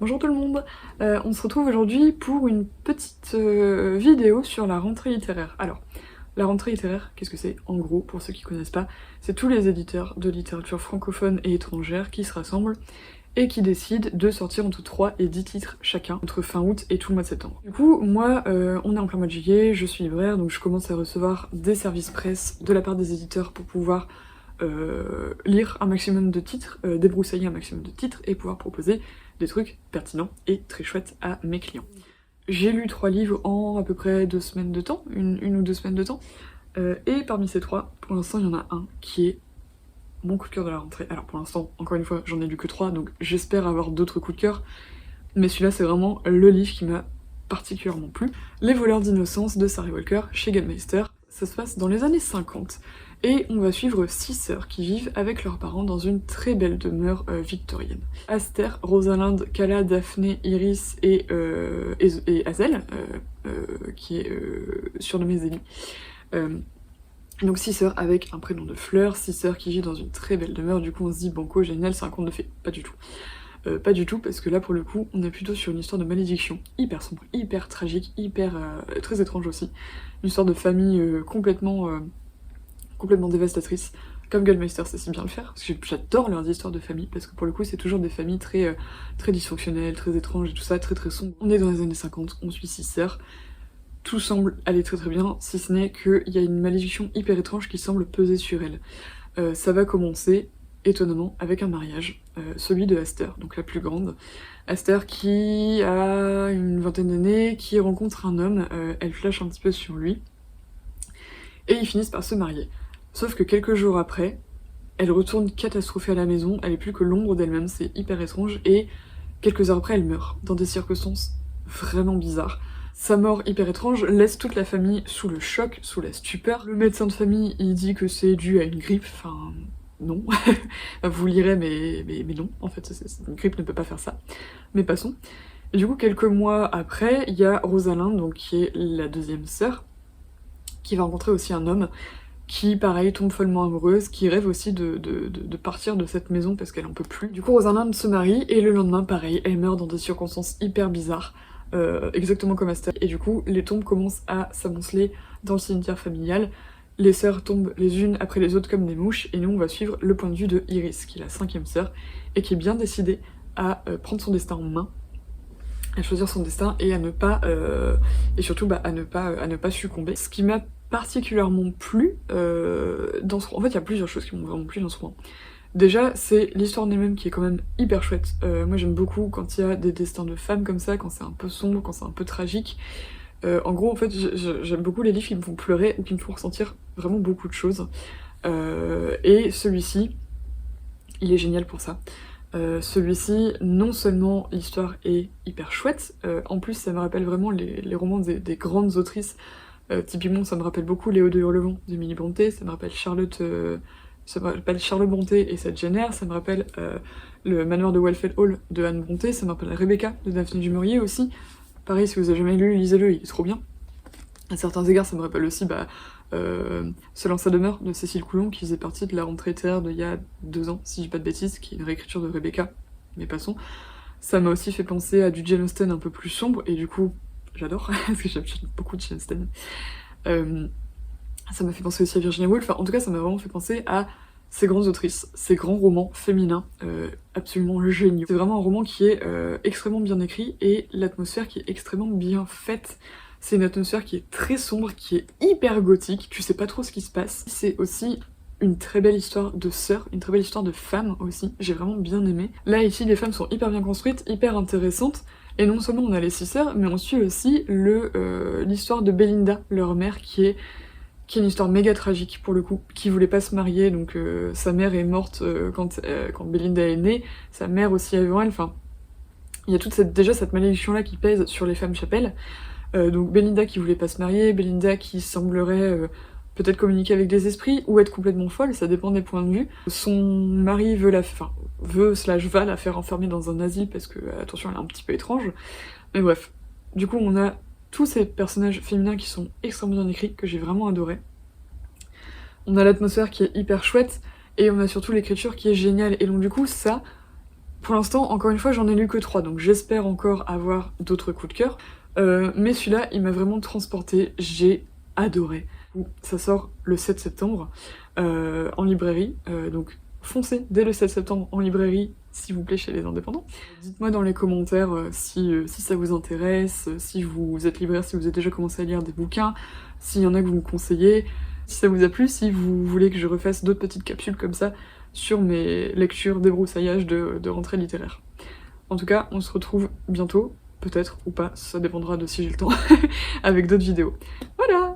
Bonjour tout le monde, on se retrouve aujourd'hui pour une petite vidéo sur la rentrée littéraire. Alors, la rentrée littéraire, qu'est-ce que c'est? En gros, pour ceux qui connaissent pas, c'est tous les éditeurs de littérature francophone et étrangère qui se rassemblent et qui décident de sortir entre 3 et 10 titres chacun entre fin août et tout le mois de septembre. Du coup, moi, on est en plein mois de juillet, je suis libraire, donc je commence à recevoir des services presse de la part des éditeurs pour pouvoir lire un maximum de titres, débroussailler un maximum de titres et pouvoir proposer des trucs pertinents et très chouettes à mes clients. J'ai lu 3 livres en à peu près 2 semaines de temps, une ou 2 semaines de temps, et parmi ces 3, pour l'instant il y en a un qui est mon coup de cœur de la rentrée. Alors pour l'instant, encore une fois, j'en ai lu que 3, donc j'espère avoir d'autres coups de cœur, mais celui-là c'est vraiment le livre qui m'a particulièrement plu. Les voleurs d'innocence de Sarah Walker chez Gallmeister. Ça se passe dans les années 50, et on va suivre 6 sœurs qui vivent avec leurs parents dans une très belle demeure victorienne. Aster, Rosalinde, Cala, Daphné, Iris et Hazel, qui est surnommée Zélie. Donc 6 sœurs avec un prénom de Fleur, 6 sœurs qui vivent dans une très belle demeure, du coup on se dit banco, génial, c'est un conte de fées. Pas du tout. Pas du tout, parce que là pour le coup, on est plutôt sur une histoire de malédiction, hyper sombre, hyper tragique, hyper très étrange aussi. Une histoire de famille complètement dévastatrice, comme Gallmeister sait si bien le faire, parce que j'adore leurs histoires de famille, parce que pour le coup c'est toujours des familles très dysfonctionnelles, très étranges et tout ça, très sombres. On est dans les années 50, on suit 6 sœurs, tout semble aller très bien, si ce n'est qu'il y a une malédiction hyper étrange qui semble peser sur elles. Ça va commencer, étonnamment, avec un mariage, celui de Aster, donc la plus grande. Aster qui a une vingtaine d'années, qui rencontre un homme, elle flash un petit peu sur lui, et ils finissent par se marier. Sauf que quelques jours après, elle retourne catastrophée à la maison, elle est plus que l'ombre d'elle-même, c'est hyper étrange, et quelques heures après elle meurt, dans des circonstances vraiment bizarres. Sa mort hyper étrange laisse toute la famille sous le choc, sous la stupeur. Le médecin de famille, il dit que c'est dû à une grippe, enfin non, vous lirez mais non, en fait une grippe ne peut pas faire ça, mais passons. Et du coup quelques mois après, il y a Rosalinde, donc qui est la deuxième sœur, qui va rencontrer aussi un homme, qui, pareil, tombe follement amoureuse, qui rêve aussi de partir de cette maison parce qu'elle en peut plus. Du coup, Rosalinde se marie, et le lendemain, pareil, elle meurt dans des circonstances hyper bizarres, exactement comme Aster. Et du coup, les tombes commencent à s'amonceler dans le cimetière familial, les sœurs tombent les unes après les autres comme des mouches, et nous, on va suivre le point de vue de Iris, qui est la 5e sœur, et qui est bien décidée à prendre son destin en main, à choisir son destin, et à ne pas, et surtout à ne pas succomber. Ce qui m'a particulièrement plu dans ce roman. En fait, il y a plusieurs choses qui m'ont vraiment plu dans ce roman. Déjà, c'est l'histoire en elle-même qui est quand même hyper chouette. Moi, j'aime beaucoup quand il y a des destins de femmes comme ça, quand c'est un peu sombre, quand c'est un peu tragique. En gros, en fait, j'aime beaucoup les livres qui me font pleurer ou qui me font ressentir vraiment beaucoup de choses. Et celui-ci, il est génial pour ça. Celui-ci, non seulement l'histoire est hyper chouette, en plus ça me rappelle vraiment les romans des grandes autrices. Typiquement, ça me rappelle beaucoup Léo de Hurlevent d'Emily Brontë, ça me rappelle Charlotte Brontë et sa Jane Eyre, ça me rappelle le Manoir de Wildfell Hall de Anne Brontë, ça me rappelle Rebecca de Daphné du Maurier aussi. Pareil, si vous avez jamais lu, lisez-le, il est trop bien. À certains égards, ça me rappelle aussi Seul en sa demeure de Cécile Coulon, qui faisait partie de la rentrée littéraire d'il y a 2 ans, si je dis pas de bêtises, qui est une réécriture de Rebecca, mais passons. Ça m'a aussi fait penser à du Jane Austen un peu plus sombre, et du coup, j'adore, parce que j'aime beaucoup de Jane Austen. Ça m'a fait penser aussi à Virginia Woolf, enfin, en tout cas ça m'a vraiment fait penser à ces grandes autrices, ces grands romans féminins absolument géniaux. C'est vraiment un roman qui est extrêmement bien écrit, et l'atmosphère qui est extrêmement bien faite. C'est une atmosphère qui est très sombre, qui est hyper gothique, tu sais pas trop ce qui se passe. C'est aussi une très belle histoire de sœurs, une très belle histoire de femmes aussi, j'ai vraiment bien aimé. Là ici les femmes sont hyper bien construites, hyper intéressantes, et non seulement on a les 6 sœurs, mais on suit aussi l'histoire de Belinda, leur mère, qui est une histoire méga tragique pour le coup, qui voulait pas se marier, donc sa mère est morte quand Belinda est née, sa mère aussi avant elle, enfin il y a toute déjà cette malédiction là qui pèse sur les femmes chapelles. Donc Belinda qui voulait pas se marier, Belinda qui semblerait peut-être communiquer avec des esprits ou être complètement folle, ça dépend des points de vue. Son mari va la faire enfermer dans un asile parce que, attention, elle est un petit peu étrange. Mais bref, du coup on a tous ces personnages féminins qui sont extrêmement bien écrits, que j'ai vraiment adoré. On a l'atmosphère qui est hyper chouette, et on a surtout l'écriture qui est géniale, et donc du coup ça, Pour l'instant, encore une fois, j'en ai lu que 3, donc j'espère encore avoir d'autres coups de cœur. Mais celui-là, il m'a vraiment transporté, j'ai adoré. Ça sort le 7 septembre en librairie, donc foncez dès le 7 septembre en librairie, s'il vous plaît, chez les indépendants. Dites-moi dans les commentaires si ça vous intéresse, si vous êtes libraire, si vous avez déjà commencé à lire des bouquins, s'il y en a que vous me conseillez, si ça vous a plu, si vous voulez que je refasse d'autres petites capsules comme ça sur mes lectures débroussaillage de rentrée littéraire. En tout cas, on se retrouve bientôt, peut-être ou pas, ça dépendra de si j'ai le temps, avec d'autres vidéos. Voilà!